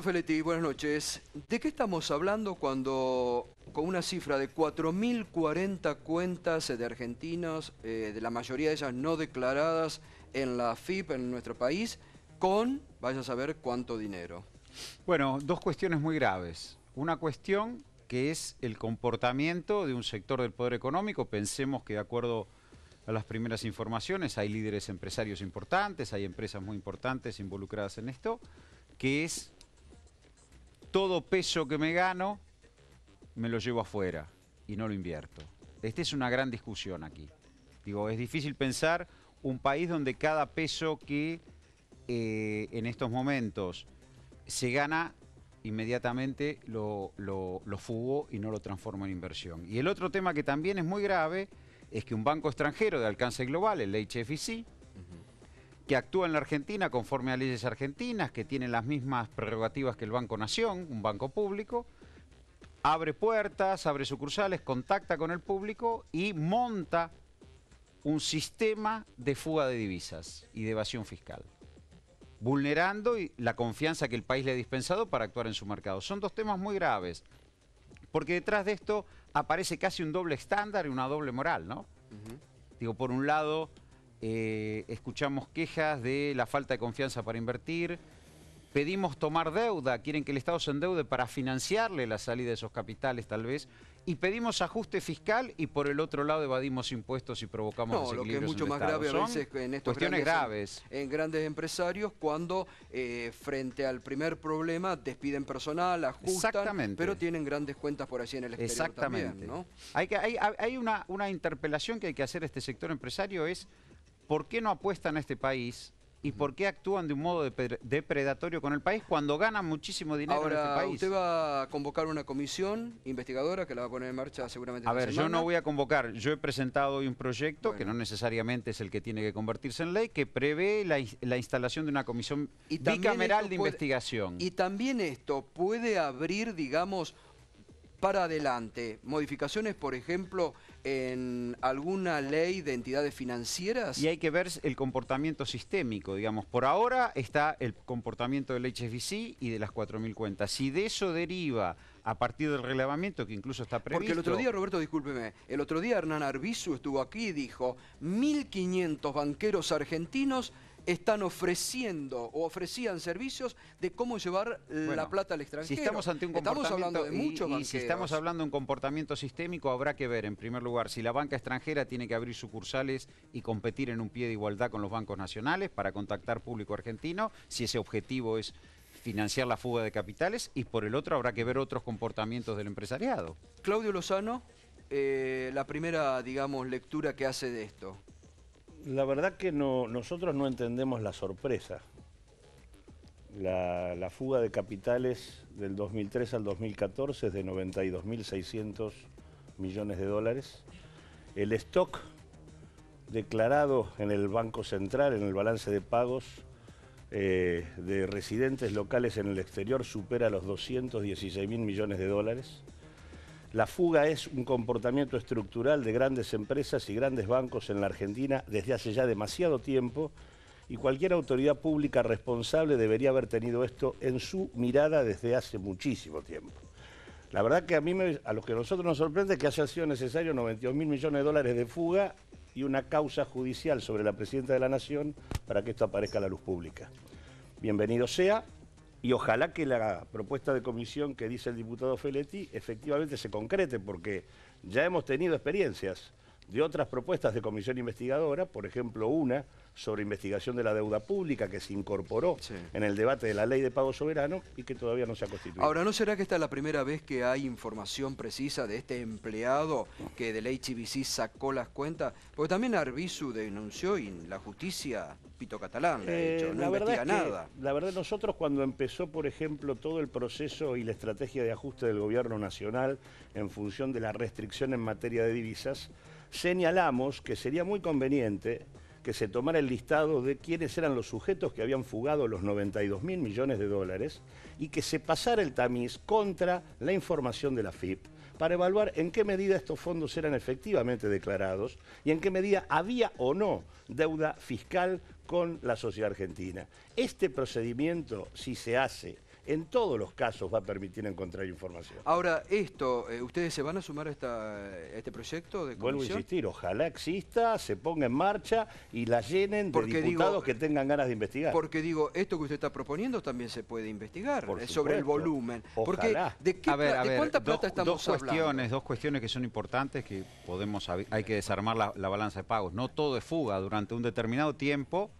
Feletti, buenas noches. ¿De qué estamos hablando cuando con una cifra de 4.040 cuentas de argentinos, de la mayoría de ellas no declaradas en la AFIP en nuestro país, con, vaya a saber cuánto dinero? Bueno, dos cuestiones muy graves. Una cuestión que es el comportamiento de un sector del poder económico. Pensemos que de acuerdo a las primeras informaciones hay líderes empresarios importantes, hay empresas muy importantes involucradas en esto, que es todo peso que me gano me lo llevo afuera y no lo invierto. Esta es una gran discusión aquí. Digo, es difícil pensar un país donde cada peso que en estos momentos se gana, inmediatamente lo fugó y no lo transforma en inversión. Y el otro tema que también es muy grave es que un banco extranjero de alcance global, el HSBC, que actúa en la Argentina conforme a leyes argentinas, que tiene las mismas prerrogativas que el Banco Nación, un banco público, abre puertas, abre sucursales, contacta con el público y monta un sistema de fuga de divisas y de evasión fiscal, vulnerando la confianza que el país le ha dispensado para actuar en su mercado. Son dos temas muy graves, porque detrás de esto aparece casi un doble estándar y una doble moral, ¿no? Digo, por un lado, escuchamos quejas de la falta de confianza para invertir, pedimos tomar deuda, quieren que el Estado se endeude para financiarle la salida de esos capitales tal vez, y pedimos ajuste fiscal y por el otro lado evadimos impuestos y provocamos desequilibrios. Lo que es mucho en el más Estado. grave a veces en estos cuestiones graves. En grandes empresarios cuando frente al primer problema despiden personal, ajustan, pero tienen grandes cuentas por allí en el exterior también, ¿no? Hay una interpelación que hay que hacer a este sector empresario, es ¿por qué no apuestan a este país? ¿Y por qué actúan de un modo depredatorio con el país cuando ganan muchísimo dinero en este país? Usted va a convocar una comisión investigadora que la va a poner en marcha seguramente esta semana. Yo no voy a convocar. Yo he presentado hoy un proyecto, que no necesariamente es el que tiene que convertirse en ley, que prevé la instalación de una comisión bicameral de investigación. Y también esto puede abrir, digamos, para adelante, modificaciones, por ejemplo, en alguna ley de entidades financieras. Y hay que ver el comportamiento sistémico, digamos. Por ahora está el comportamiento del HSBC y de las 4.000 cuentas. Si de eso deriva, a partir del relevamiento, que incluso está previsto... Porque el otro día, Roberto, discúlpeme, el otro día Hernán Arbizu estuvo aquí y dijo 1.500 banqueros argentinos están ofreciendo o ofrecían servicios de cómo llevar la plata al extranjero. Si estamos ante un comportamiento, estamos hablando de muchos banqueros. Y si estamos hablando de un comportamiento sistémico, habrá que ver, en primer lugar, si la banca extranjera tiene que abrir sucursales y competir en un pie de igualdad con los bancos nacionales para contactar público argentino, si ese objetivo es financiar la fuga de capitales, y por el otro habrá que ver otros comportamientos del empresariado. Claudio Lozano, la primera, digamos, lectura que hace de esto. La verdad que nosotros no entendemos la sorpresa. La fuga de capitales del 2003 al 2014 es de 92.600 millones de dólares. El stock declarado en el Banco Central, en el balance de pagos de residentes locales en el exterior, supera los 216.000 millones de dólares. La fuga es un comportamiento estructural de grandes empresas y grandes bancos en la Argentina desde hace ya demasiado tiempo, y cualquier autoridad pública responsable debería haber tenido esto en su mirada desde hace muchísimo tiempo. La verdad que a lo que a nosotros nos sorprende es que haya sido necesario 92.000 millones de dólares de fuga y una causa judicial sobre la Presidenta de la Nación para que esto aparezca a la luz pública. Bienvenido sea. Y ojalá que la propuesta de comisión que dice el diputado Feletti efectivamente se concrete, porque ya hemos tenido experiencias de otras propuestas de comisión investigadora, por ejemplo una sobre investigación de la deuda pública que se incorporó en el debate de la ley de pago soberano y que todavía no se ha constituido. Ahora, ¿no será que esta es la primera vez que hay información precisa de este empleado que del HSBC sacó las cuentas? Porque también Arbizu denunció y la justicia, pito catalán, le ha dicho, no investiga nada. La verdad, nosotros cuando empezó, por ejemplo, todo el proceso y la estrategia de ajuste del gobierno nacional en función de la restricción en materia de divisas, señalamos que sería muy conveniente que se tomara el listado de quiénes eran los sujetos que habían fugado los 92.000 millones de dólares y que se pasara el tamiz contra la información de la AFIP para evaluar en qué medida estos fondos eran efectivamente declarados y en qué medida había o no deuda fiscal con la sociedad argentina. Este procedimiento, si se hace en todos los casos va a permitir encontrar información. Ahora, ¿ustedes se van a sumar a este proyecto de comisión? Vuelvo a insistir, ojalá exista, se ponga en marcha y la llenen de diputados que tengan ganas de investigar. Porque digo, esto que usted está proponiendo también se puede investigar sobre el volumen. Ojalá. Porque, ¿de cuánta plata estamos hablando? Dos cuestiones que son importantes que hay que desarmar la balanza de pagos. No todo es fuga. Durante un determinado tiempo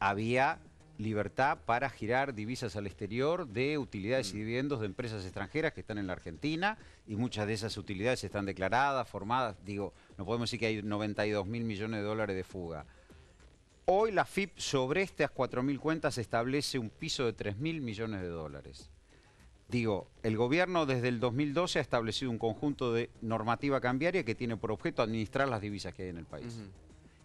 había libertad para girar divisas al exterior de utilidades y dividendos de empresas extranjeras que están en la Argentina, y muchas de esas utilidades están declaradas, formadas. Digo, no podemos decir que hay 92.000 millones de dólares de fuga. Hoy la FIP sobre estas 4.000 cuentas establece un piso de 3.000 millones de dólares. Digo, el gobierno desde el 2012 ha establecido un conjunto de normativa cambiaria que tiene por objeto administrar las divisas que hay en el país.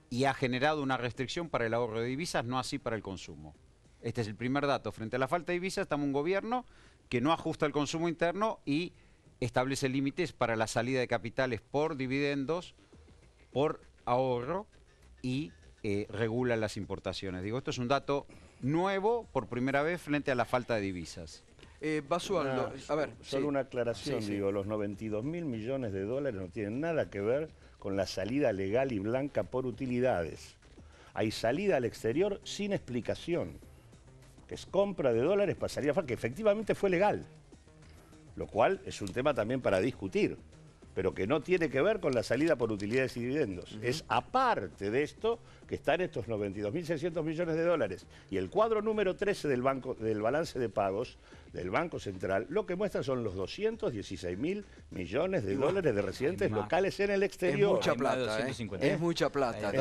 Y ha generado una restricción para el ahorro de divisas, no así para el consumo. Este es el primer dato. Frente a la falta de divisas, estamos un gobierno que no ajusta el consumo interno y establece límites para la salida de capitales por dividendos, por ahorro y regula las importaciones. Digo, esto es un dato nuevo por primera vez frente a la falta de divisas. Basualdo, a ver. Solo una aclaración, digo, los 92.000 millones de dólares no tienen nada que ver con la salida legal y blanca por utilidades. Hay salida al exterior sin explicación, que es compra de dólares para salir afuera, que efectivamente fue legal, lo cual es un tema también para discutir, pero que no tiene que ver con la salida por utilidades y dividendos. Es aparte de esto que están estos 92.600 millones de dólares. Y el cuadro número 13 del balance de pagos del Banco Central, lo que muestra son los 216.000 millones de dólares de residentes locales en el exterior. Es mucha plata, es mucha plata. Es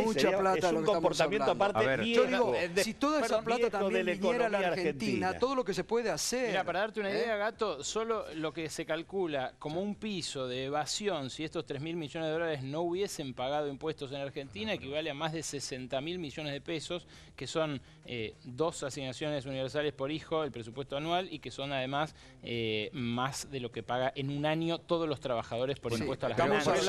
mucha plata, es un comportamiento aparte viejo. Yo digo, si toda esa plata también viniera a la Argentina, todo lo que se puede hacer. Mira, para darte una idea, Gato, solo lo que se calcula como un piso de evasión, si estos 3.000 millones de dólares no hubiesen pagado impuestos en Argentina, equivale a más de 60.000 millones de pesos, que son 2 asignaciones universales por hijo, el presupuesto anual, y que son además más de lo que paga en un año todos los trabajadores por impuesto a las ganancias.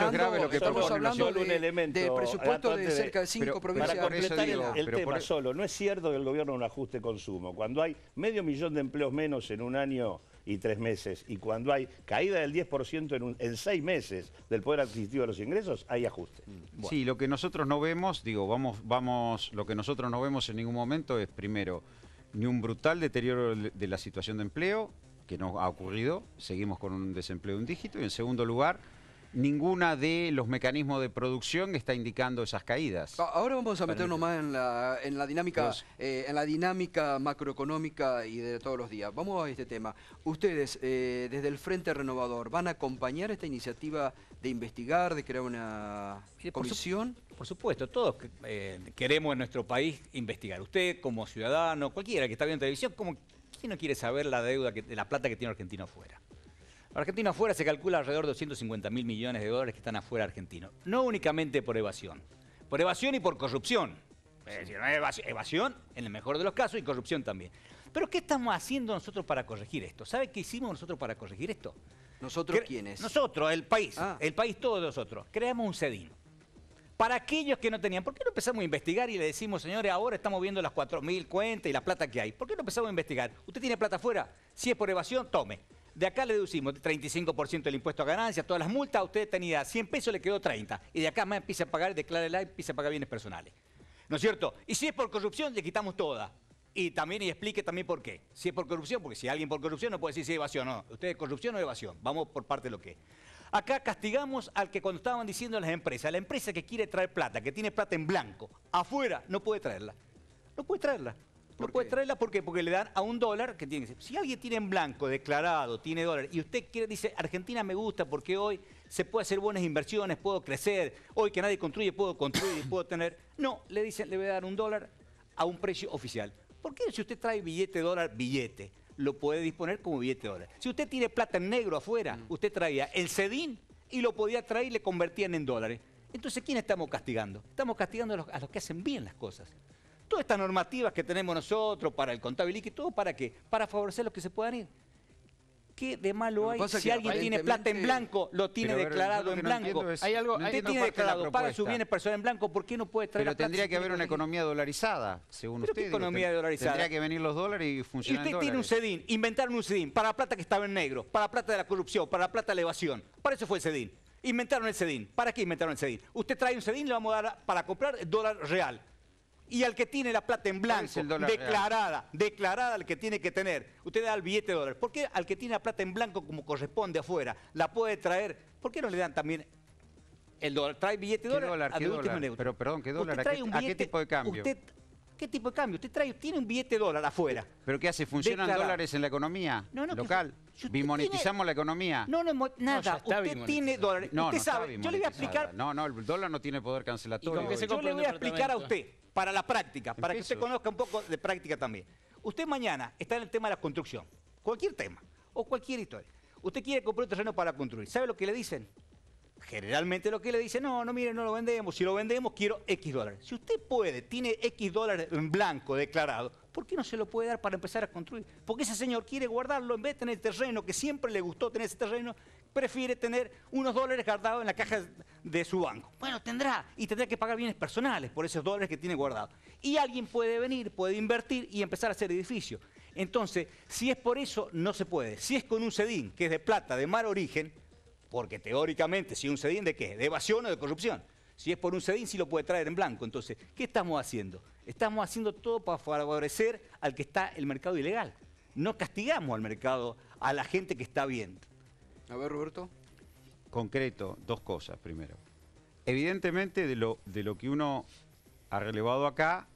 Estamos hablando de presupuesto de cerca de 5 provincias. Para completar el tema solo, no es cierto que el gobierno no ajuste consumo. Cuando hay 500.000 de empleos menos en un año y 3 meses, y cuando hay caída del 10% en 6 meses del poder adquisitivo de los ingresos, hay ajuste. Bueno. Sí, lo que nosotros no vemos, lo que nosotros no vemos en ningún momento es, primero, ni un brutal deterioro de la situación de empleo, que no ha ocurrido, seguimos con un desempleo de un dígito, y en segundo lugar, ninguna de los mecanismos de producción está indicando esas caídas. Ahora vamos a meternos más en la dinámica macroeconómica y de todos los días. Vamos a este tema. Ustedes, desde el Frente Renovador, ¿van a acompañar esta iniciativa de investigar, de crear una comisión? Por supuesto, todos queremos en nuestro país investigar. Usted como ciudadano, cualquiera que está viendo televisión, ¿quién no quiere saber la deuda, la plata que tiene Argentina afuera? Argentina afuera se calcula alrededor de 250.000 millones de dólares que están afuera argentinos. No únicamente por evasión y por corrupción. Es decir, evasión en el mejor de los casos y corrupción también. Pero ¿qué estamos haciendo nosotros para corregir esto? ¿Sabe qué hicimos nosotros para corregir esto? ¿Nosotros quiénes? Nosotros, el país. El país todos nosotros. Creamos un CEDIN. Para aquellos que no tenían, ¿por qué no empezamos a investigar y le decimos, señores, ahora estamos viendo las 4.000 cuentas y la plata que hay? ¿Por qué no empezamos a investigar? ¿Usted tiene plata afuera? Si es por evasión, tome. De acá le deducimos 35% del impuesto a ganancias, todas las multas, usted tenía 100 pesos, le quedó 30. Y de acá más empieza a pagar, declárela y empieza a pagar bienes personales. ¿No es cierto? Y si es por corrupción, le quitamos toda. Y explique también por qué. Si es por corrupción, porque si alguien por corrupción no puede decir si es evasión o no. ¿Usted es corrupción o evasión? Vamos por parte de lo que es. Acá castigamos al que cuando estaban diciendo las empresas, la empresa que quiere traer plata, que tiene plata en blanco, afuera, no puede traerla. No puede traerla. No puede traerla porque le dan a $1 que tiene que ser. Si alguien tiene en blanco declarado, tiene dólares, y usted dice, Argentina me gusta porque hoy se puede hacer buenas inversiones, puedo crecer, hoy que nadie construye, puedo construir y puedo tener. No, le dicen, le voy a dar $1 a un precio oficial. ¿Por qué si usted trae billete dólar, billete? Lo puede disponer como billete dólar. Si usted tiene plata en negro afuera, usted traía el CEDIN y lo podía traer y le convertían en dólares. Entonces, ¿quién estamos castigando? Estamos castigando a los que hacen bien las cosas. Todas estas normativas que tenemos nosotros para el contable líquido, ¿todo para qué? Para favorecer a los que se puedan ir. ¿Qué de malo Lo que hay pasa es si que alguien tiene plata en aparentemente- blanco, lo tiene Pero, a ver, declarado yo lo en que no blanco? entiendo es- Hay algo- no Usted entiendo tiene parte de la declarado, paga sus propuesta. bienes personales en blanco, ¿por qué no puede traer Pero la plata tendría si que haber tiene una conseguir? economía dolarizada, según ¿Pero usted. qué economía dolarizada? Tendría que venir los dólares y Y funcionar usted en tiene un dólares. CEDIN, inventaron un CEDIN para la plata que estaba en negro, para la plata de la corrupción, para la plata de la evasión. Para eso fue el CEDIN. Inventaron el CEDIN. ¿Para qué inventaron el CEDIN? Usted trae un CEDIN, le vamos a dar para comprar el dólar real. Y al que tiene la plata en ¿Cuál blanco, es el dólar declarada al que tiene que tener, usted le da el billete de dólar. ¿Por qué al que tiene la plata en blanco como corresponde afuera, la puede traer? ¿Por qué no le dan también el dólar? Trae billete de ¿Qué dólar, dólar? al ¿Qué de último dólar? neutro. Pero, perdón, ¿qué dólar? Usted trae un ¿A qué billete- tipo de cambio? ¿Qué tipo de cambio? Usted tiene un billete de dólar afuera. ¿Pero qué hace? ¿Funcionan Declarado. dólares en la economía No, no, que local? si usted ¿Bimonetizamos la economía? No, nada. ya está Usted bimonetizado. tiene dólares. No, Usted no está sabe, yo le voy a bimonetizada. explicar. No, el dólar no tiene poder cancelatorio. ¿Y con qué se hoy. Yo compra le un voy a explicar a departamento? usted, para la práctica, para que usted Empiezo. conozca un poco de práctica también. Usted mañana está en el tema de la construcción, cualquier tema, o cualquier historia. Usted quiere comprar un terreno para construir. ¿Sabe lo que le dicen? Generalmente lo que le dicen, no, mire, no lo vendemos. Si lo vendemos, quiero X dólares. Si usted puede, tiene X dólares en blanco declarado, ¿por qué no se lo puede dar para empezar a construir? Porque ese señor quiere guardarlo en vez de tener terreno, que siempre le gustó tener ese terreno, prefiere tener unos dólares guardados en la caja de su banco. Bueno, tendrá, y tendrá que pagar bienes personales por esos dólares que tiene guardados. Y alguien puede venir, puede invertir y empezar a hacer edificios. Entonces, si es por eso, no se puede. Si es con un CEDIN, que es de plata, de mal origen, porque teóricamente, si un CEDIN, ¿de qué? ¿De evasión o de corrupción? Si es por un CEDIN, sí lo puede traer en blanco. Entonces, ¿qué estamos haciendo? Estamos haciendo todo para favorecer al que está el mercado ilegal. No castigamos al mercado, a la gente que está bien. A ver, Roberto. Concreto, dos cosas primero. Evidentemente, de lo que uno ha relevado acá,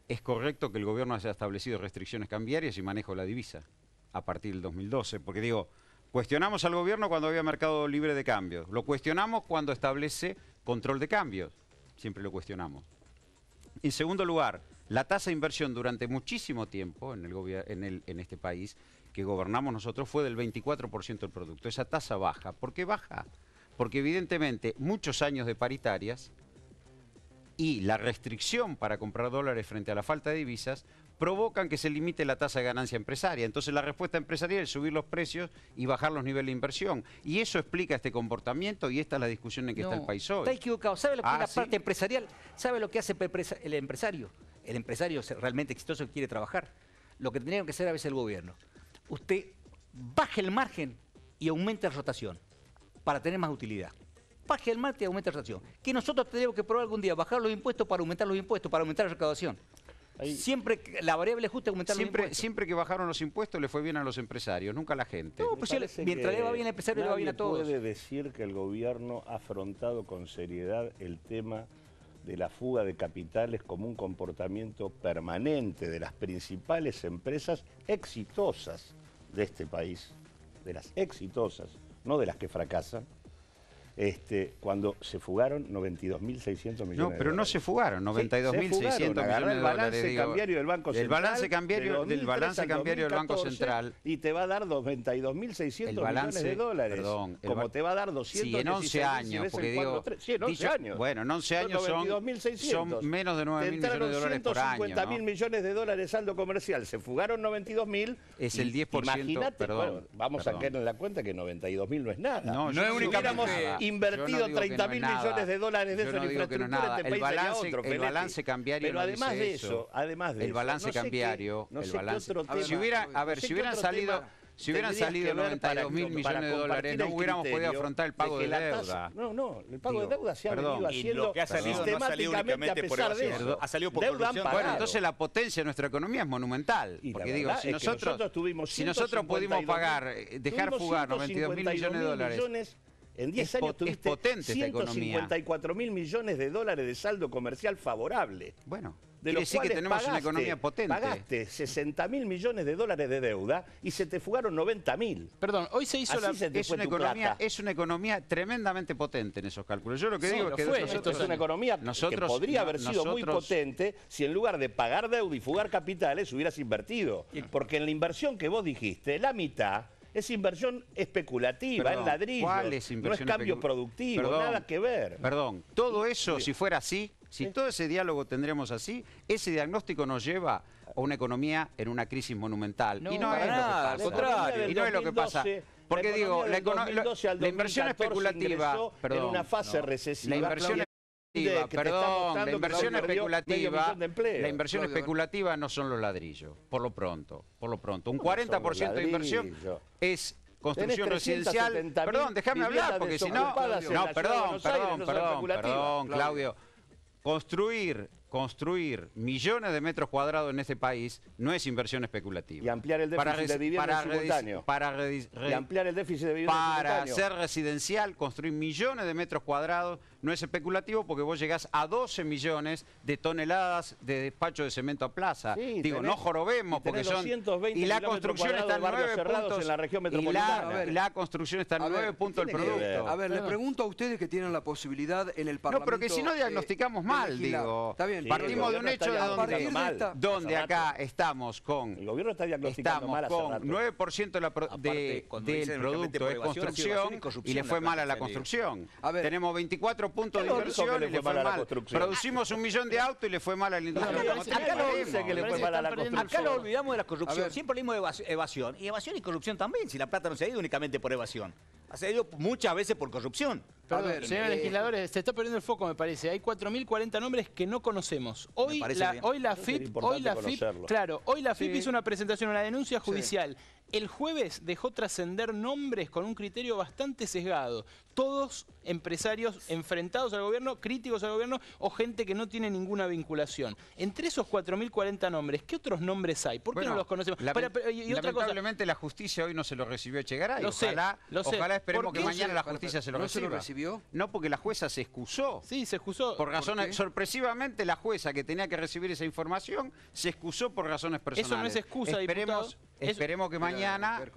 es correcto que el gobierno haya establecido restricciones cambiarias y manejo de la divisa a partir del 2012. Porque digo, cuestionamos al gobierno cuando había mercado libre de cambios. Lo cuestionamos cuando establece control de cambios. Siempre lo cuestionamos. En segundo lugar, la tasa de inversión durante muchísimo tiempo en este país que gobernamos nosotros fue del 24% del producto. Esa tasa baja. ¿Por qué baja? Porque evidentemente muchos años de paritarias y la restricción para comprar dólares frente a la falta de divisas provocan que se limite la tasa de ganancia empresaria. Entonces la respuesta empresarial es subir los precios y bajar los niveles de inversión. Y eso explica este comportamiento y esta es la discusión en que está el país hoy. Está equivocado. ¿Sabe lo que es la ¿sí? parte empresarial? ¿Sabe lo que hace el empresario? El empresario realmente exitoso que quiere trabajar. Lo que tendría que hacer a veces el gobierno. Usted baje el margen y aumente la rotación para tener más utilidad. Baje el margen y aumente la rotación. Que nosotros tenemos que probar algún día bajar los impuestos para aumentar los impuestos, para aumentar la recaudación. Siempre la variable justa es aumentar los impuestos. Siempre que bajaron los impuestos le fue bien a los empresarios, nunca a la gente. No, pues mientras le va bien al empresario, le va bien a todos. Nadie puede decir que el gobierno ha afrontado con seriedad el tema de la fuga de capitales como un comportamiento permanente de las principales empresas exitosas de este país, de las exitosas, no de las que fracasan, cuando se fugaron 92.600 millones de dólares. No, pero no se fugaron, 92.600 millones de el balance dólares. Digo, cambiario del Banco Central. Del balance cambiario del Banco Central. Y te va a dar 92.600 millones de dólares. Perdón, como te va a dar 200 sí, en 11 años, porque digo... Sí, en 11 años. Bueno, en 11 años son menos de 9.000 millones de dólares por año. 150.000 millones de dólares de saldo comercial. Se fugaron 92.000. Es el 10%. Imagínate, perdón, bueno, vamos a caer en la cuenta que 92.000 no es nada. No, no es únicamente invertido 30.000 millones de dólares de eso en infraestructura, este país sería otro. El balance cambiario pero además de eso, el balance cambiario, no sé el qué balance. otro tema, Si hubieran salido 92.000 millones de dólares, no hubiéramos podido afrontar el pago de deuda. No, el pago de deuda se ha venido Y haciendo lo que ha salido no ha salido únicamente por evasión, ha salido por corrupción. Bueno, entonces la potencia de nuestra economía es monumental. Y Porque la digo, verdad si es que nosotros tuvimos si nosotros pudimos pagar, dejar fugar 92.000 millones de dólares. En 10 años tuviste potente esta economía. 154.000 millones de dólares de saldo comercial favorable. Bueno, De quiere los decir que cuales tenemos una economía potente. Pagaste 60.000 millones de dólares de deuda y se te fugaron 90.000. Perdón, hoy se hizo Así se te fue tu plata. Es una economía tremendamente potente en esos cálculos. Yo lo que digo es que Esto es una economía que podría haber sido muy potente si en lugar de pagar deuda y fugar capitales hubieras invertido. Porque en la inversión que vos dijiste, la mitad es inversión especulativa, Perdón, en ladrillos, ¿cuál es inversión no es cambio productivo, Perdón, nada que ver. Perdón, todo eso, si fuera así, si todo ese diálogo tendríamos así, ese diagnóstico nos lleva una economía en una crisis monumental. No, y no para es lo que nada, al pasa. contrario. Y no es lo que pasa. Porque digo, la inversión especulativa, en una fase recesiva. La inversión la inversión especulativa, la inversión especulativa no son los ladrillos, por lo pronto. Un 40% de inversión es construcción residencial. Perdón, déjame hablar, porque si no... No, perdón, Claudio. Construir millones de metros cuadrados en este país no es inversión especulativa. Y ampliar el déficit de vivienda simultáneo. Y ampliar el déficit de vivienda para ser residencial, construir millones de metros cuadrados no es especulativo, porque vos llegás a 12 millones de toneladas de despacho de cemento a plaza. Sí, digo, no jorobemos, porque son... Y la construcción está en 9 puntos. En la región metropolitana. Y la construcción está en 9 puntos del producto. A ver, le pregunto a ustedes que tienen la posibilidad en el Parlamento... No, pero que si no diagnosticamos mal, digo. Está bien. Sí, partimos de un hecho de donde acá estamos con... El gobierno está diagnosticando mal hace rato. 9% del producto es construcción y le fue mal a la construcción. Tenemos 24 puntos de inversión y le fue mal. Producimos 1 millón de autos y le fue mal a la industria. Acá lo olvidamos de la corrupción. Siempre hablamos de evasión. Y evasión y corrupción también, si la plata no se ha ido únicamente por evasión. Se ha ido muchas veces por corrupción. Perdón, señores legisladores, se está perdiendo el foco, me parece. Hay 4.040 nombres que no conocemos. Hoy la FIP hizo una presentación, una denuncia judicial. El jueves dejó trascender nombres con un criterio bastante sesgado. Todos empresarios enfrentados al gobierno, críticos al gobierno o gente que no tiene ninguna vinculación. Entre esos 4.040 nombres, ¿qué otros nombres hay? ¿Por qué no los conocemos? Y lamentablemente la justicia hoy no se lo recibió Echegaray. Ojalá esperemos que mañana la justicia se lo reciba. ¿No se lo recibió? No, porque la jueza se excusó. Sí, se excusó. Por razones, sorpresivamente la jueza que tenía que recibir esa información se excusó por razones personales. Eso no es excusa, Esperemos que mañana... hay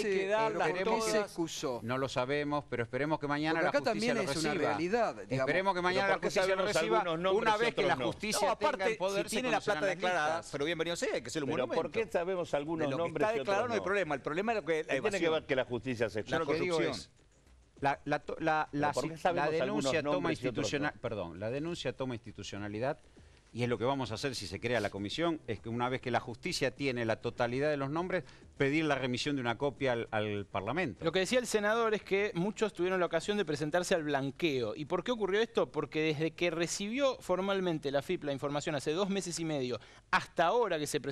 que dar las cosas... No lo sabemos, pero esperemos que mañana la justicia lo reciba. Acá también es una realidad. Esperemos que mañana la justicia lo reciba una vez que la justicia tenga el poder. Si tiene la plata declarada, pero bienvenido sea, hay que ser un monumento. ¿Por qué sabemos algunos nombres está declarado no hay problema. El problema es lo que... Tiene que ver que la justicia se excuse. Lo que digo es... La denuncia toma institucionalidad, y es lo que vamos a hacer si se crea la comisión, es que una vez que la justicia tiene la totalidad de los nombres, pedir la remisión de una copia al Parlamento. Lo que decía el senador es que muchos tuvieron la ocasión de presentarse al blanqueo. ¿Y por qué ocurrió esto? Porque desde que recibió formalmente la FIP la información hace 2 meses y medio, hasta ahora que se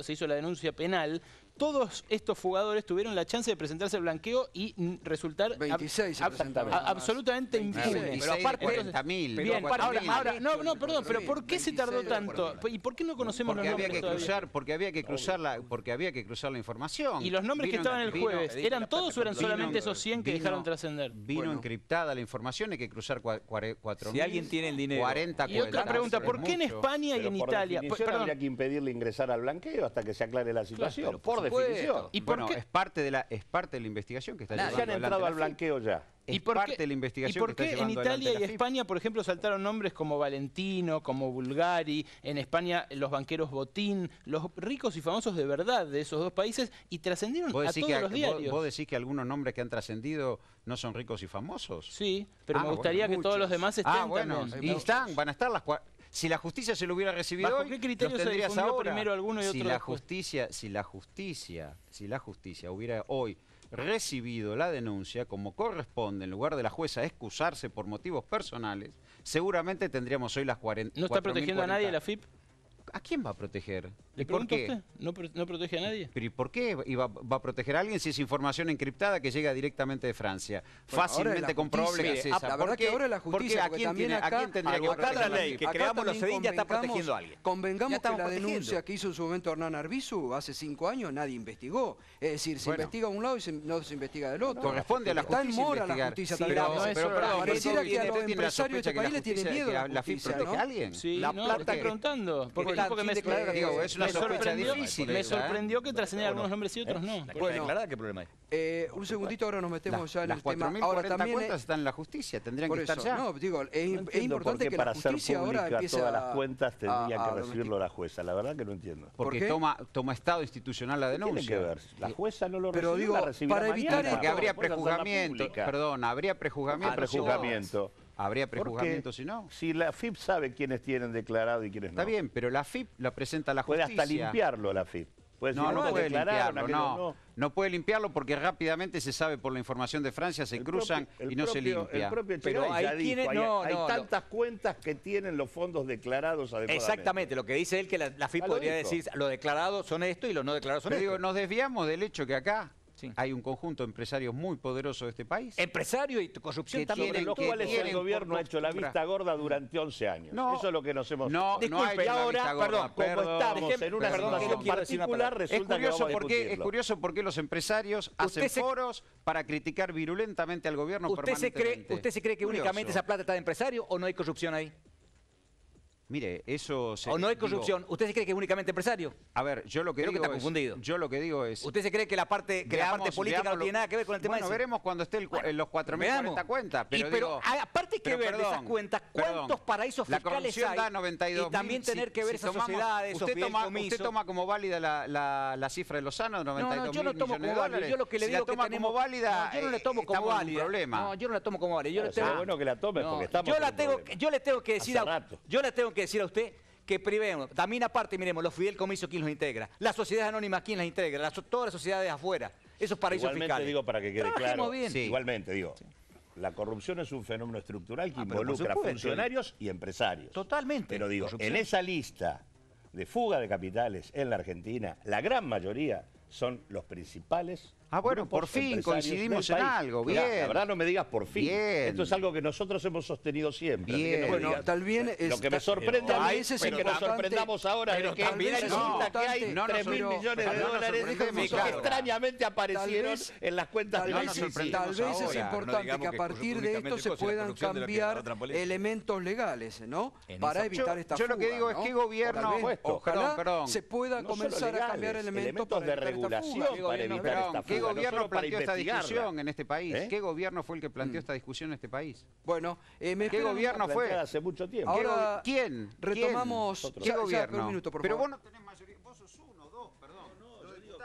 hizo la denuncia penal, todos estos fugadores tuvieron la chance de presentarse al blanqueo y resultar 26 absolutamente impunes. Pero aparte 40.000. Bien, ahora, perdón, pero ¿por qué se tardó tanto? ¿Y por qué no conocemos los nombres todavía? Porque había que cruzar la información. ¿Y los nombres que estaban el jueves, eran todos o eran solamente esos 100 que dejaron trascender? Vino encriptada la información, hay que cruzar 4.000. Si alguien tiene el dinero. 40, y otra pregunta, ¿por qué en España y en Italia? Habría que impedirle ingresar al blanqueo hasta que se aclare la situación, por definición. ¿Y por qué? Es parte de la investigación que está llevando adelante. Se han entrado al blanqueo ya. ¿Y por qué, de la investigación ¿y por qué en Italia y España, por ejemplo, saltaron nombres como Valentino, como Bulgari, en España los banqueros Botín, los ricos y famosos de verdad de esos dos países, y trascendieron a todos los diarios? ¿Vos decís que algunos nombres que han trascendido no son ricos y famosos? Sí, pero me gustaría que todos los demás estén también. Y van a estar las... Si la justicia se lo hubiera recibido ¿bajo hoy, qué criterio se difundió primero alguno y otro después? Si la justicia hubiera hoy recibido la denuncia como corresponde, en lugar de la jueza excusarse por motivos personales, seguramente tendríamos hoy las 40. ¿No está protegiendo a nadie la FIP? ¿A quién va a proteger? ¿Le pregunto a usted? ¿No protege a nadie? ¿Pero y por qué va a proteger a alguien si es información encriptada que llega directamente de Francia? Fácilmente comprobable que es esa. La verdad que ahora la justicia, ¿a quién tendría que proteger? La ley que creamos los CEDIN ya está protegiendo a alguien. Convengamos que la denuncia que hizo en su momento Hernán Arbizu hace 5 años nadie investigó. Es decir, se investiga de un lado y no se investiga del otro. Corresponde a la justicia investigar. Está en mora la justicia también. Pero pareciera que a los empresarios de este país le tienen miedo a la FIP protege a alguien. Sí, no, estoy preguntando. Es una sospecha difícil. Me sorprendió que trascendieran algunos nombres y otros no. ¿Declarada qué problema hay? Un segundito, ahora nos metemos ya en el tema. Ahora también cuentas están en la justicia, tendrían que estar ya. No, digo, es importante que la justicia ahora empiece todas las cuentas tendría que recibirlo la jueza. La verdad que no entiendo. Porque toma estado institucional la denuncia. Tiene que ver. La jueza no lo recibe. Pero digo, para evitar porque habría prejuzgamiento. Perdón, habría prejuzgamiento. Habría ¿Por qué? prejuzgamiento si no. Si la AFIP sabe quiénes tienen declarado y quiénes no. Está bien, pero la AFIP la presenta a la Puede justicia. hasta limpiarlo la AFIP. Puede decir, No puede declararon, limpiarlo, aquellos no. No puede limpiarlo porque rápidamente se sabe por la información de Francia, se cruzan y no se limpia. El propio Pero Echegaray ya hay dijo, quienes- hay tantas cuentas que tienen los fondos declarados adecuadamente. Exactamente, lo que dice él que la AFIP Ya lo podría dijo. decir, lo declarado son esto y lo no declarados son Pero esto. digo, nos desviamos del hecho que acá Sí. hay un conjunto de empresarios muy poderosos de este país. Empresario y corrupción Que también. Sobre tienen los que- cuales el tienen gobierno por ha hecho la costumbre. vista gorda durante 11 años. No. Eso es lo que nos hemos... No, no Disculpe, ha hecho y la ahora, vista gorda, perdón, como perdón, estamos en una perdón. situación quiero decir una particular, palabra. Es resulta que vamos a curioso, discutirlo. porque los empresarios Usted hacen se- foros para criticar virulentamente al gobierno ¿Usted se permanentemente. cree que Curioso. únicamente esa plata está de empresario o no hay corrupción ahí? Mire, eso... ¿O no hay corrupción? ¿Usted se cree que es únicamente empresario? A ver, yo lo que Creo que digo está confundido. Yo lo que digo es... ¿Usted se cree que la parte política no tiene nada que ver con el tema Bueno, ese? veremos cuando esté los 4.040 Veamos. cuentas. Pero, Pero digo, aparte hay que pero ver de esas perdón, cuentas perdón. cuántos paraísos La fiscales corrupción hay da 92.000. y también tener que ver esas tomamos- sociedades, esos usted fideicomisos. toma como válida la cifra de Lozano, 92.000 No, yo no tomo millones de como válida. dólares. Yo lo que le Si digo la toma que tenemos, como válida, no, yo no le tomo como estamos en un válida. problema. No, yo no la tomo como válida. Yo le Claro, sería tengo, bueno que la tome porque estamos yo con la un tengo, problema. yo le tengo que decir Hace rato. yo le tengo que decir a usted que primero, también aparte, miremos, los fideicomisos, ¿quién los integra? Las sociedades anónimas, ¿quién las integra? Todas las sociedades afuera, esos paraísos Igualmente fiscales. digo para que quede Trabajemos claro, bien. Sí. igualmente digo, la corrupción es un fenómeno estructural que Ah, pero por involucra supuesto. funcionarios y empresarios. Totalmente. Pero digo, Corrupción. en esa lista de fuga de capitales en la Argentina, la gran mayoría son los principales. Ah, bueno, grupos por fin empresarios coincidimos del en país. algo, Mirá, bien. La verdad no me digas por fin. Bien. Esto es algo que nosotros hemos sostenido siempre. así que Bien. no me Bueno, digas. tal vez Lo que me sorprende tal a mí vez es es que nos importante- sorprendamos ahora pero de que también es resulta que hay importante- no nos 3.000 sorpre- millones de no nos dólares sorprendemos que ahora. extrañamente aparecieron vez- en las cuentas de Tal no vez, nos sorprendemos tal vez es ahora, no importante digamos que a que partir de únicamente esto se cosa de la puedan corrupción de la que habla cambiar otra política. elementos legales, ¿no? En Para esa- evitar esta yo lo que fuga, digo es ¿no? que gobierno- Tal vez, Perdón, ojalá perdón. se pueda No solo comenzar a cambiar legales, elementos para de evitar esta regulación fuga. para evitar Perdón, esta ¿qué fuga, no gobierno solo para planteó esta investigarla. discusión en este país? ¿Eh? ¿Qué gobierno fue el que planteó esta discusión en este país? Bueno, me ¿Qué esperan- gobierno fue? Planteada hace mucho tiempo. Ahora ¿Quién? retomamos... ¿Quién? ¿Qué ya, gobierno? un minuto, por Pero favor. vos no tenés mayoría, vos sos uno, dos, perdón.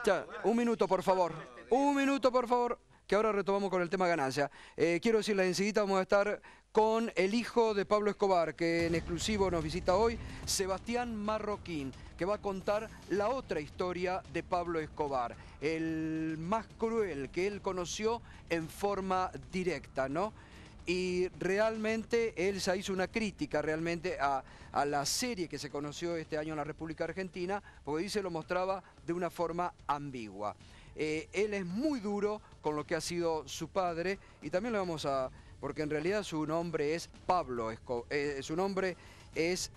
Ya, un minuto, por favor. Un minuto, por favor, que ahora retomamos con el tema ganancia. Quiero decirles, enseguida vamos a estar con el hijo de Pablo Escobar, que en exclusivo nos visita hoy, Sebastián Marroquín, que va a contar la otra historia de Pablo Escobar, el más cruel que él conoció en forma directa, ¿no? Y realmente él se hizo una crítica realmente a la serie que se conoció este año en la República Argentina, porque dice lo mostraba de una forma ambigua. Él es muy duro con lo que ha sido su padre y también le vamos a... porque en realidad su nombre es Pablo Escobar, su nombre es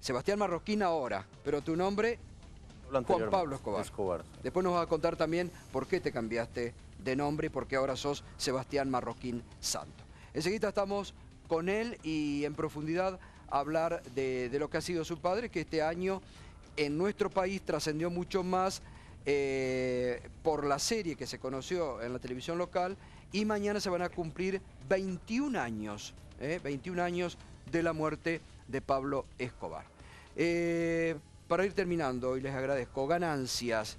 Sebastián Marroquín ahora, pero tu nombre Juan Pablo Escobar. Después nos va a contar también por qué te cambiaste de nombre y por qué ahora sos Sebastián Marroquín Santo. Enseguida estamos con él y en profundidad hablar de lo que ha sido su padre, que este año en nuestro país trascendió mucho más por la serie que se conoció en la televisión local y mañana se van a cumplir 21 años, 21 años de la muerte de Pablo Escobar. Para ir terminando, y les agradezco, ganancias.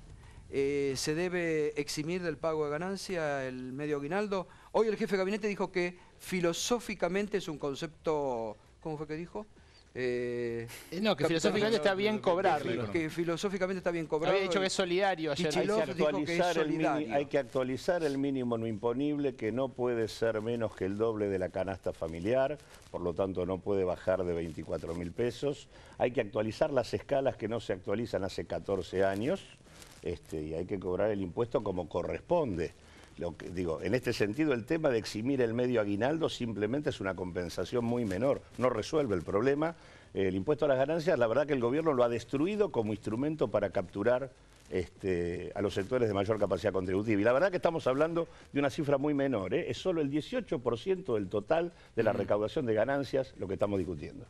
¿Se debe eximir del pago de ganancia el medio aguinaldo? Hoy el jefe de gabinete dijo que filosóficamente es un concepto... ¿Cómo fue que dijo? No, que filosóficamente está bien cobrarlo. Que filosóficamente está bien cobrado. Había dicho que es solidario ayer. Kicillof dijo que es solidario. Hay que actualizar el mínimo no imponible, que no puede ser menos que el doble de la canasta familiar, por lo tanto no puede bajar de 24.000 pesos. Hay que actualizar las escalas que no se actualizan hace 14 años, y hay que cobrar el impuesto como corresponde. Digo, en este sentido, el tema de eximir el medio aguinaldo simplemente es una compensación muy menor, no resuelve el problema. El impuesto a las ganancias, la verdad que el gobierno lo ha destruido como instrumento para capturar a los sectores de mayor capacidad contributiva. Y la verdad que estamos hablando de una cifra muy menor, es solo el 18% del total de la recaudación de ganancias lo que estamos discutiendo.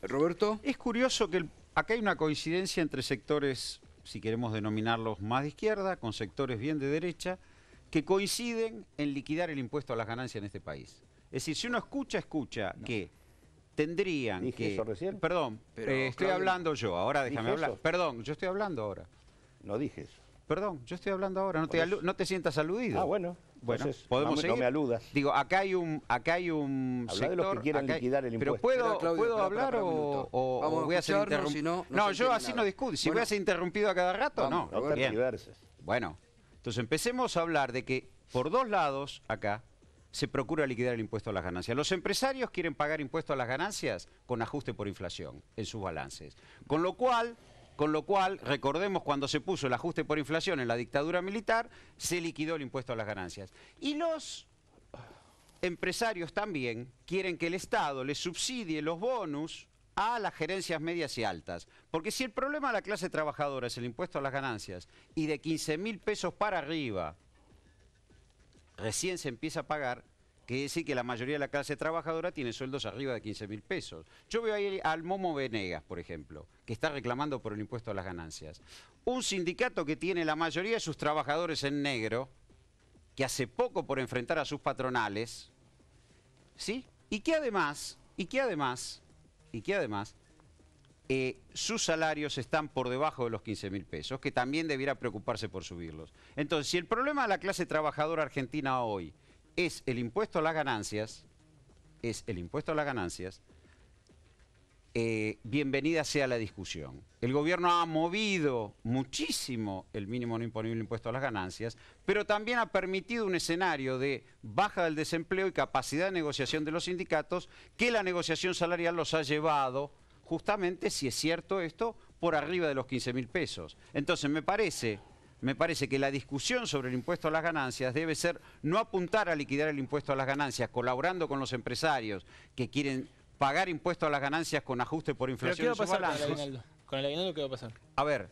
Roberto. Es curioso que acá hay una coincidencia entre sectores, si queremos denominarlos más de izquierda, con sectores bien de derecha, que coinciden en liquidar el impuesto a las ganancias en este país. Es decir, si uno escucha que tendrían ¿Dije que... eso recién? Perdón, Pero, estoy Claudio, hablando yo, ahora déjame ¿dije hablar. eso? Perdón, yo estoy hablando ahora. No dije eso. Perdón, yo estoy hablando ahora, Por eso. no te sientas aludido. Ah, bueno. Bueno, Entonces, podemos seguir. no me aludas. Digo, acá hay un Habla sector... de los que quieran liquidar el Pero impuesto. ¿puedo, Claudio, ¿puedo espera, hablar espera un minuto. o Vamos a voy a ser escucharnos, interrumpido? si no se yo entiende así nada. no discuto. Si Bueno, voy a ser interrumpido a cada rato, vamos, no. No Bien. tergiverses. Bueno, entonces empecemos a hablar de que por dos lados acá se procura liquidar el impuesto a las ganancias. Los empresarios quieren pagar impuesto a las ganancias con ajuste por inflación en sus balances. Con lo cual, recordemos cuando se puso el ajuste por inflación en la dictadura militar, se liquidó el impuesto a las ganancias. Y los empresarios también quieren que el Estado les subsidie los bonus a las gerencias medias y altas. Porque si el problema de la clase trabajadora es el impuesto a las ganancias y de 15.000 pesos para arriba recién se empieza a pagar, quiere decir que la mayoría de la clase trabajadora tiene sueldos arriba de 15.000 pesos. Yo veo ahí al Momo Venegas, por ejemplo, que está reclamando por el impuesto a las ganancias. Un sindicato que tiene la mayoría de sus trabajadores en negro, que hace poco por enfrentar a sus patronales, ¿sí? Y que además, sus salarios están por debajo de los 15.000 pesos, que también debiera preocuparse por subirlos. Entonces, si el problema de la clase trabajadora argentina hoy es el impuesto a las ganancias, bienvenida sea la discusión. El gobierno ha movido muchísimo el mínimo no imponible impuesto a las ganancias, pero también ha permitido un escenario de baja del desempleo y capacidad de negociación de los sindicatos, que la negociación salarial los ha llevado justamente, si es cierto esto, por arriba de los 15.000 pesos. Entonces me parece que la discusión sobre el impuesto a las ganancias debe ser no apuntar a liquidar el impuesto a las ganancias colaborando con los empresarios que quieren pagar impuesto a las ganancias con ajuste por inflación en sus balances. ¿Pero qué va a pasar con el aguinaldo? ¿Con el aguinaldo qué va a pasar? A ver,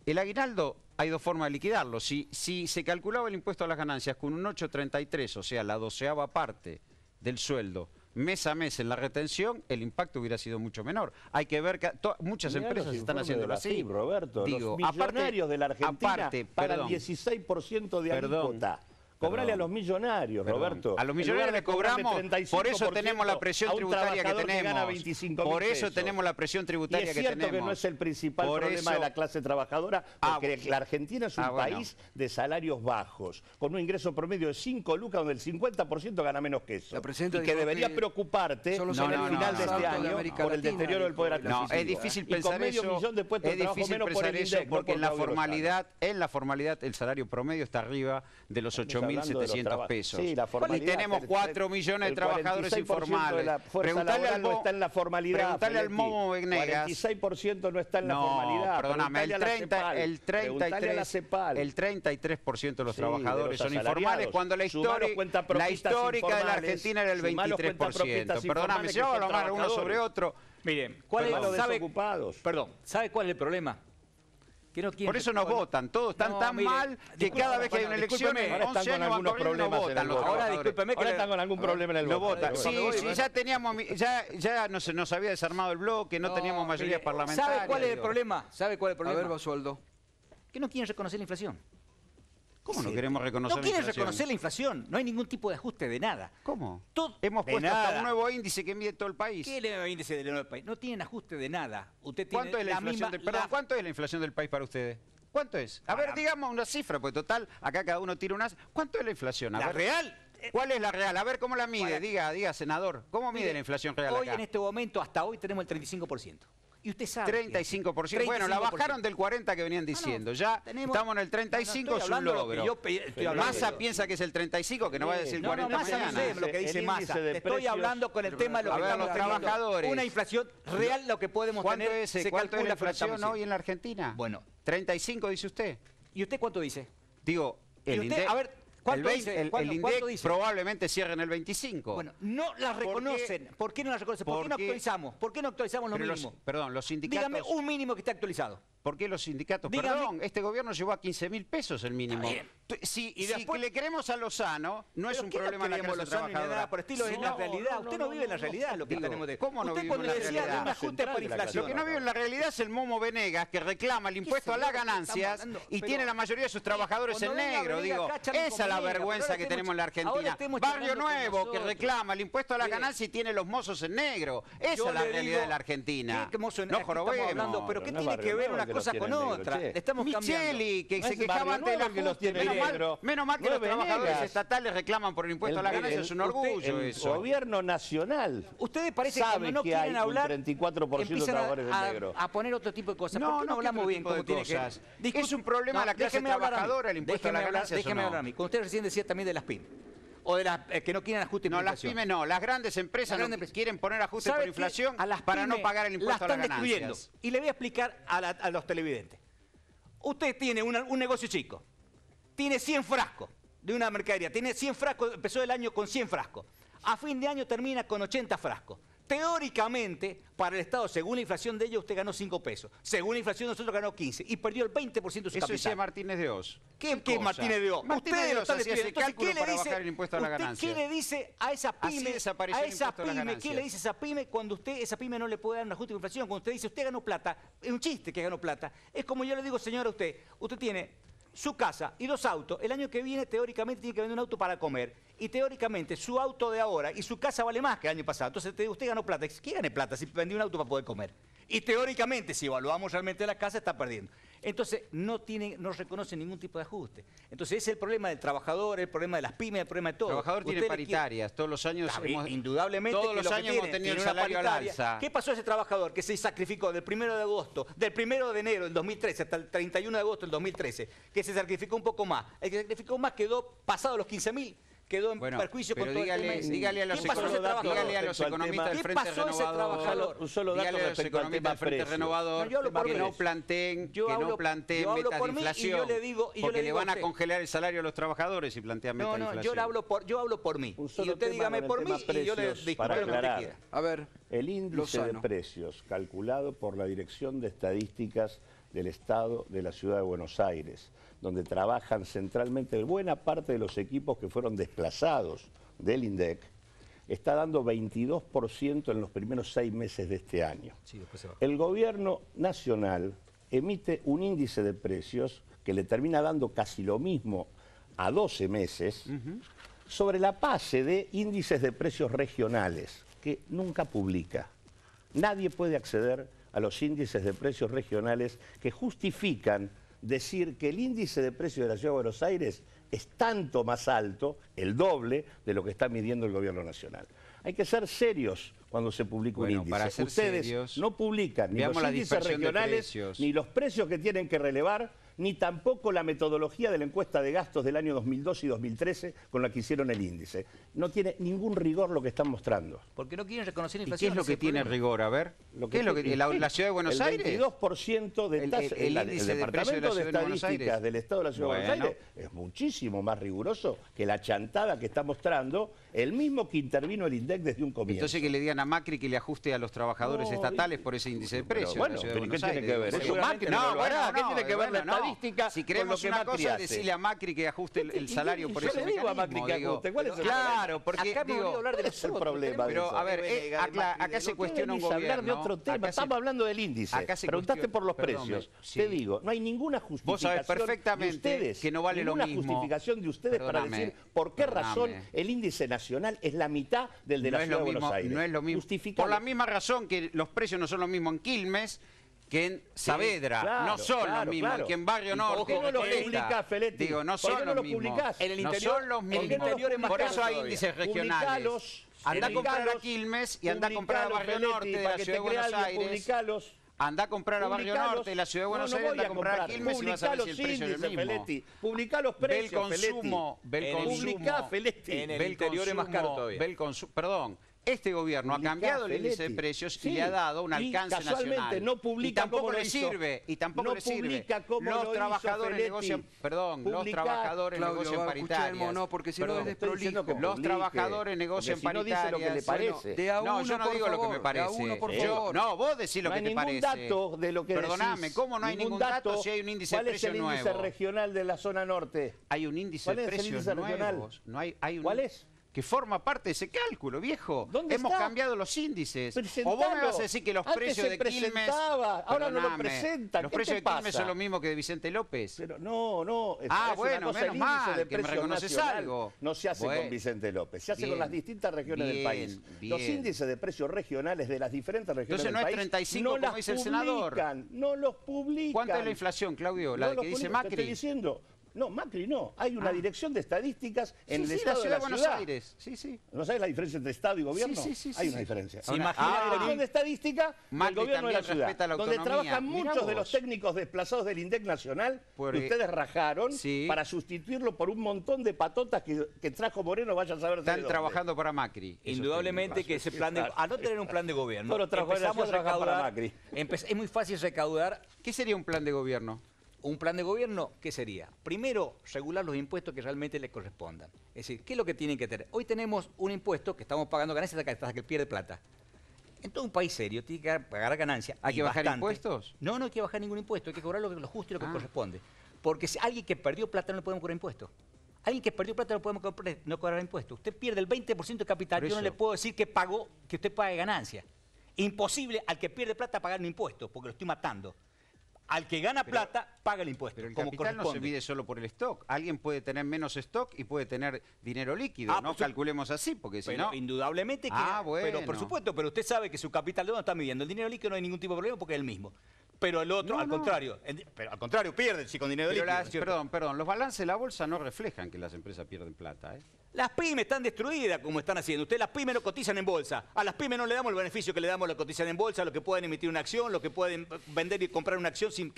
el aguinaldo hay dos formas de liquidarlo. Si se calculaba el impuesto a las ganancias con un 8,33, o sea, la 12ª parte del sueldo, mes a mes en la retención, el impacto hubiera sido mucho menor. Hay que ver que muchas Mirá empresas los están informes haciéndolo de la así. FIP, Roberto, Digo, los millonarios de la Argentina pagan perdón, 16% de perdón, alícuota. Cobrale a los millonarios, perdón. Roberto. A los millonarios le cobramos, por eso tenemos la presión tributaria que gana tenemos. 25.000 Por eso pesos. tenemos la presión tributaria que tenemos. Y es cierto que no es el principal problema de la clase trabajadora, porque la Argentina es un país de salarios bajos, con un ingreso promedio de 5 lucas, donde el 50% gana menos que eso. Y que debería preocuparte en el final de este año por el deterioro del poder adquisitivo. No, es difícil pensar eso. Es difícil pensar eso porque en la formalidad el salario promedio está arriba de los 8.700 pesos. Sí, la formalidad, y tenemos 4 millones de trabajadores informales. De la fuerza laboral no está en la formalidad. Preguntale al Momo Venegas. 46% no está en la formalidad. Perdóname, el 33% de los trabajadores son informales, cuando la histórica de la Argentina era el 23%. Perdóname, si vamos a hablar uno sobre otro. Miren, ¿sabe cuál es el problema? Por eso nos votan, todos están tan mal que cada vez que hay una elección en 11 años van corriendo, no votan los Ahora trabajadores. discúlpeme que Ahora están con algún problema en el voto. votan. Sí, ya teníamos, ya nos había desarmado el bloque, no teníamos mayoría parlamentaria. ¿Sabe cuál es el problema? ¿Sabe cuál es el problema? A ver, Basualdo. Que no quieren reconocer la inflación. ¿Cómo no queremos reconocer No la inflación? quieren reconocer la inflación. No hay ningún tipo de ajuste de nada. ¿Cómo? Todo Hemos de puesto hasta nada. un nuevo índice que mide todo el país. ¿Qué nuevo índice del nuevo país? No tienen ajuste de nada. Usted tiene ¿Cuánto es la inflación ¿cuánto es la inflación del país para ustedes? ¿Cuánto es? A ver, digamos una cifra, porque total, acá cada uno tira una. ¿Cuánto es la inflación? A ¿La ver. real? ¿Cuál es la real? A ver, ¿cómo la mide? Diga, senador. ¿Cómo mide la inflación real Hoy acá? en este momento, hasta hoy, tenemos el 35%. Y usted sabe. 35%. Bueno, la bajaron del 40% que venían diciendo. Ya estamos en el 35%, es un logro. Massa piensa que es el 35%, que no va a decir 40% Massa mañana. lo que dice Massa. Estoy hablando con el tema de lo que estamos los trabajadores. Una inflación real, lo que podemos tener. ¿Cuánto es la inflación hoy en la Argentina? Bueno. 35 dice usted. ¿Y usted cuánto dice? Digo, el INDEC. A ver, ¿cuánto dice? El INDEC probablemente cierre en el 25. Bueno, no las reconocen. ¿Por qué no las reconocen? ¿Por qué no actualizamos? ¿Por qué no actualizamos lo mínimo? Perdón, los sindicatos. Dígame un mínimo que esté actualizado. ¿Por qué los sindicatos? Dígame. Perdón, este gobierno llevó a 15.000 pesos el mínimo. Si le queremos a Lozano, no es un problema de la clase trabajadora. Por estilo es la realidad. Usted no vive en la realidad lo que tenemos de. ¿Cómo no usted vivimos cuando en la decía de un realidad? ajuste por inflación. Lo que no vive en la realidad es el Momo Venegas, que reclama el impuesto a las ganancias y tiene la mayoría de sus trabajadores en negro. Digo, esa es la vergüenza que tenemos en la Argentina. Barrio Nuevo, que reclama el impuesto a las ganancias y tiene los mozos en negro. Esa es la realidad de la Argentina. No jorobemos. Pero ¿qué tiene que ver una cosa con otra? Estamos Micheli, que se quejaba antes de la menos mal que los trabajadores estatales reclaman por el impuesto a la ganancia, es un orgullo eso. El gobierno nacional Ustedes parece sabe que no que hay quieren hablar, un 34% de trabajadores del negro. a poner otro tipo de cosas. No, ¿Por qué no hablamos bien como tiene que? Es un problema de la clase trabajadora el impuesto a la ganancia. Déjeme hablar a mí. Como usted recién decía también de las pymes. O de las que no quieren ajuste por inflación. No, las pymes no. Las grandes empresas quieren poner ajustes por inflación para no pagar el impuesto a las ganancias. Y le voy a explicar a los televidentes. Usted tiene un negocio chico. Tiene 100 frascos de una mercadería. Tiene 100 frascos, empezó el año con 100 frascos. A fin de año termina con 80 frascos. Teóricamente, para el Estado, según la inflación de ellos, usted ganó 5 pesos. Según la inflación de nosotros ganó 15. Y perdió el 20% de su capital. Eso decía Martínez de Oz. ¿Qué es Martínez de Oz? Martínez de Oz hacía ese cálculo para bajar el impuesto a la ganancia. ¿Qué le dice a esa pyme? ¿Qué le dice a esa pyme cuando esa pyme no le puede dar un ajuste de inflación? Cuando usted dice, usted ganó plata, es un chiste que ganó plata. Es como yo le digo, señora, usted tiene su casa y 2 autos. El año que viene, teóricamente, tiene que vender un auto para comer. Y teóricamente, su auto de ahora y su casa vale más que el año pasado. Entonces, usted ganó plata. ¿Qué gane plata si vendió un auto para poder comer? Y teóricamente, si evaluamos realmente la casa, está perdiendo. Entonces, no reconoce ningún tipo de ajuste. Entonces, ese es el problema del trabajador, el problema de las pymes, el problema de todo. El trabajador tiene paritarias. Todos los años indudablemente todos los años hemos tenido el salario al alza. ¿Qué pasó a ese trabajador que se sacrificó del 1 de agosto, del 1 de enero del 2013 hasta el 31 de agosto del 2013, que se sacrificó un poco más? El que se sacrificó más quedó pasado los 15.000. Quedó en perjuicio con todo el tema. Dígale a los economistas del Frente Renovador. Un solo dato respecto al tema Renovador que no planteen metas de inflación. Porque le van a congelar el salario a los trabajadores si plantean metas de inflación. Yo hablo por mí. Y usted dígame por mí y yo le discuto lo que quiera. A ver, el índice de precios calculado por la Dirección de Estadísticas del Estado de la Ciudad de Buenos Aires, donde trabajan centralmente buena parte de los equipos que fueron desplazados del INDEC, está dando 22% en los primeros 6 meses de este año. Sí, el gobierno nacional emite un índice de precios que le termina dando casi lo mismo a 12 meses sobre la base de índices de precios regionales que nunca publica. Nadie puede acceder a los índices de precios regionales que justifican decir que el índice de precios de la Ciudad de Buenos Aires es tanto más alto, el doble, de lo que está midiendo el gobierno nacional. Hay que ser serios cuando se publica un índice. Para ser Ustedes serios, no publican ni los índices regionales, ni los precios que tienen que relevar, ni tampoco la metodología de la encuesta de gastos del año 2012 y 2013 con la que hicieron el índice. No tiene ningún rigor lo que están mostrando. Porque no quieren reconocer la ¿Y inflación. qué es lo que tiene rigor? A ver, ¿qué es lo que la Ciudad de Buenos Aires? El 22% de tasa, el Departamento de Estadísticas del Estado de la Ciudad de Buenos Aires es muchísimo más riguroso que la chantada que está mostrando el mismo que intervino el INDEC desde un comienzo. Entonces que le digan a Macri que le ajuste a los trabajadores estatales por ese índice de precios. Bueno, ¿qué tiene que ver? Eso Macri no lo hará. ¿Qué tiene que ver la estadística? Si queremos una cosa, decirle a Macri que ajuste el salario por ese mecanismo. Yo le digo a Macri que ajuste. ¿Cuál es el Claro, porque acá digo, hablar de el problema. Pero a ver, acá se cuestiona un gobierno. Hablar de otro tema. Estamos hablando del índice. Preguntaste por los precios. Te digo, no hay ninguna justificación. Vos sabés perfectamente que no vale lo mismo. Ninguna justificación de ustedes para decir por qué razón el índice nacional es la mitad del de la Ciudad de Buenos Aires. No es lo mismo. Por la misma razón que los precios no son lo mismo en Quilmes que en Saavedra, no son los mismos, que en Barrio Norte. ¿Por qué no lo publicás, Feletti? Digo, no son los mismos. En el interior, no son los mismos. Por eso hay índices regionales. Anda a comprar a Quilmes y anda a comprar a Barrio Norte de la Ciudad de Buenos Aires. Anda a comprar a Barrio Norte de la Ciudad de Buenos Aires, anda a comprar a Quilmes y vas a ver si el precio es el mismo. Publicá los precios, Ve el consumo, en el interior es más caro todavía. Perdón. Este gobierno ha cambiado el índice de precios y le ha dado un alcance nacional. No publica y tampoco le sirve. Y tampoco le sirve. Los trabajadores negocian, los trabajadores negocian paritarias. No, porque si no es desprolijo. Los trabajadores negocian paritarias. No dice lo que le parece. No, yo no digo lo que me parece. No, vos decís lo que te parece. No hay ningún dato de lo que decís. Perdóname, ¿cómo no hay ningún dato si hay un índice de precios nuevo? ¿Cuál es el índice regional de la zona norte? Hay un índice de precios nuevos. ¿Cuál es? Que forma parte de ese cálculo, viejo. ¿Dónde Hemos cambiado los índices. O vos me vas a decir que los precios de Quilmes... Ahora no lo presenta. Los precios de Quilmes son lo mismo que de Vicente López. Pero no. Bueno, menos mal, que me reconoces algo. No se hace con Vicente López, se hace con las distintas regiones del país. Los índices de precios regionales de las diferentes regiones del país... Entonces no es 35 como dice el senador. No los publican. ¿Cuánta es la inflación, Claudio? ¿La que dice Macri? Te estoy diciendo... No, Macri no. Hay una dirección de estadísticas en el Sí, Estado de la Buenos ciudad. Aires. Sí, sí. ¿No sabes la diferencia entre Estado y gobierno? Sí, Hay una sí. diferencia. Se Hay imagina una dirección de estadística del Macri gobierno de la también ciudad, respeta la donde autonomía. trabajan Mirá muchos de vos. los técnicos desplazados del INDEC Nacional Porque- que ustedes rajaron Sí. para sustituirlo por un montón de patotas que trajo Moreno, vaya a saber de Están dónde. trabajando para Macri. esos Indudablemente técnicos. que ese plan de... A no tener un plan de gobierno, Bueno, empezamos a trabajar para recaudar... Macri. Es muy fácil recaudar. ¿Qué sería un plan de gobierno? Un plan de gobierno, ¿qué sería? Primero, regular los impuestos que realmente le correspondan. Es decir, ¿qué es lo que tienen que tener? Hoy tenemos un impuesto que estamos pagando ganancias hasta que pierde plata. En todo un país serio tiene que pagar ganancias. ¿Hay y que bajar bastante. impuestos? No, no hay que bajar ningún impuesto, hay que cobrar lo justo y lo que corresponde. Porque si alguien que perdió plata no le podemos cobrar impuestos. Alguien que perdió plata no podemos no cobrar impuestos. Usted pierde el 20% de capital, Por yo no eso. le puedo decir que pagó, que usted pague ganancia. Imposible al que pierde plata pagar un impuesto, porque lo estoy matando. Al que gana plata, paga el impuesto, Pero el como capital no se corresponde. mide solo por el stock. Alguien puede tener menos stock y puede tener dinero líquido. Ah, No por su- calculemos así, porque si Pero no... indudablemente que... Ah, Pero por bueno. supuesto, pero usted sabe que su capital de dónde está midiendo. El dinero líquido no hay ningún tipo de problema porque es el mismo. Pero el otro, No, al no. contrario. Pero al contrario, pierde si con dinero Pero líquido. las- ¿no es cierto? perdón, los balances de la bolsa no reflejan que las empresas pierden plata. Las pymes están destruidas como están haciendo. Ustedes las pymes no cotizan en bolsa. A las pymes no le damos el beneficio que le damos a los que cotizan en bolsa, a los que pueden emitir una acción, los que pueden vender y comprar una acción sin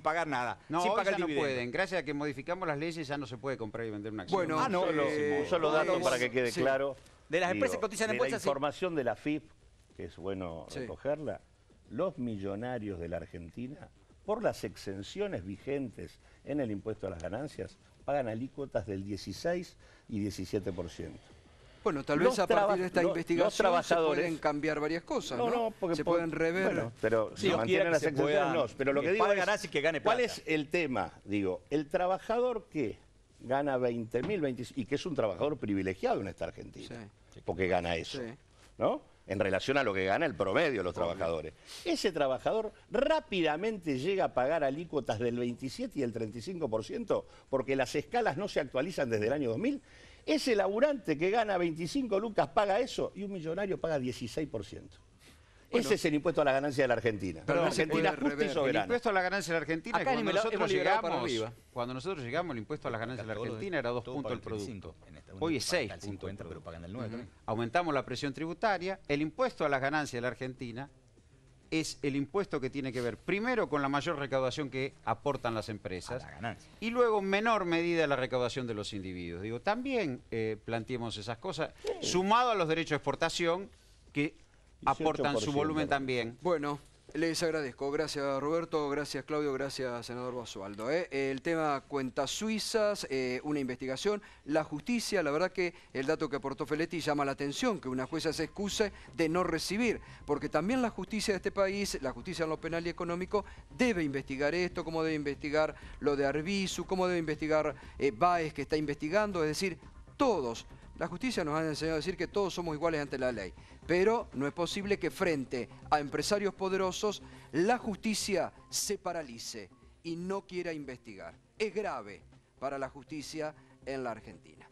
pagar nada. No, sin hoy pagar ya no dividendo. pueden. Gracias a que modificamos las leyes ya no se puede comprar y vender una acción. Bueno, no, Un solo dato para que quede sí. claro. De las empresas que cotizan en de bolsa, la sí. información de la FIP, que es bueno Sí. recogerla, los millonarios de la Argentina, por las exenciones vigentes en el impuesto a las ganancias, pagan alícuotas del 16 y 17%. Bueno, tal vez Los a partir de esta los investigación se trabajadores- pueden cambiar varias cosas, ¿no? No, porque se pueden rever. Bueno, pero Sí, si Dios mantienen quiera que las se exenciones, puedan- no. Pero lo que que digo pague es, ganancia y que gane ¿cuál plata? es el tema? Digo, el trabajador que gana 20.000, 25, y que es un trabajador privilegiado en esta Argentina, porque gana eso, Sí. ¿no? En relación a lo que gana el promedio de los trabajadores. Ese trabajador rápidamente llega a pagar alícuotas del 27 y el 35% porque las escalas no se actualizan desde el año 2000. Ese laburante que gana 25 lucas paga eso y un millonario paga 16%. Ese es el impuesto a la ganancia de la Argentina. Pero Una no se Argentina puede justa y rever. El soberana. impuesto a la ganancia de la Argentina, Acá ni cuando me lo- hemos nosotros liberado para llegamos, arriba. cuando nosotros llegamos, el impuesto a la ganancia de la Todos los- Argentina era 2 todos puntos del pagan el producto. 35. En Estados Hoy Unidos es pagan 6 el puntos 50, del pero producto. pagan el 9 también. Aumentamos la presión tributaria. El impuesto a las ganancias de la Argentina es el impuesto que tiene que ver primero con la mayor recaudación que aportan las empresas A la ganancia. y luego en menor medida la recaudación de los individuos. Digo, también planteemos esas cosas, sumado a los derechos de exportación que aportan su 18%. volumen también. Bueno, les agradezco. Gracias Roberto, gracias Claudio, gracias senador Basualdo. El tema cuentas suizas, una investigación, la justicia, la verdad que el dato que aportó Feletti llama la atención, que una jueza se excuse de no recibir, porque también la justicia de este país, la justicia en lo penal y económico, debe investigar esto, como debe investigar lo de Arbizu, como debe investigar Baez que está investigando, es decir, todos. La justicia nos ha enseñado a decir que todos somos iguales ante la ley, pero no es posible que frente a empresarios poderosos la justicia se paralice y no quiera investigar. Es grave para la justicia en la Argentina.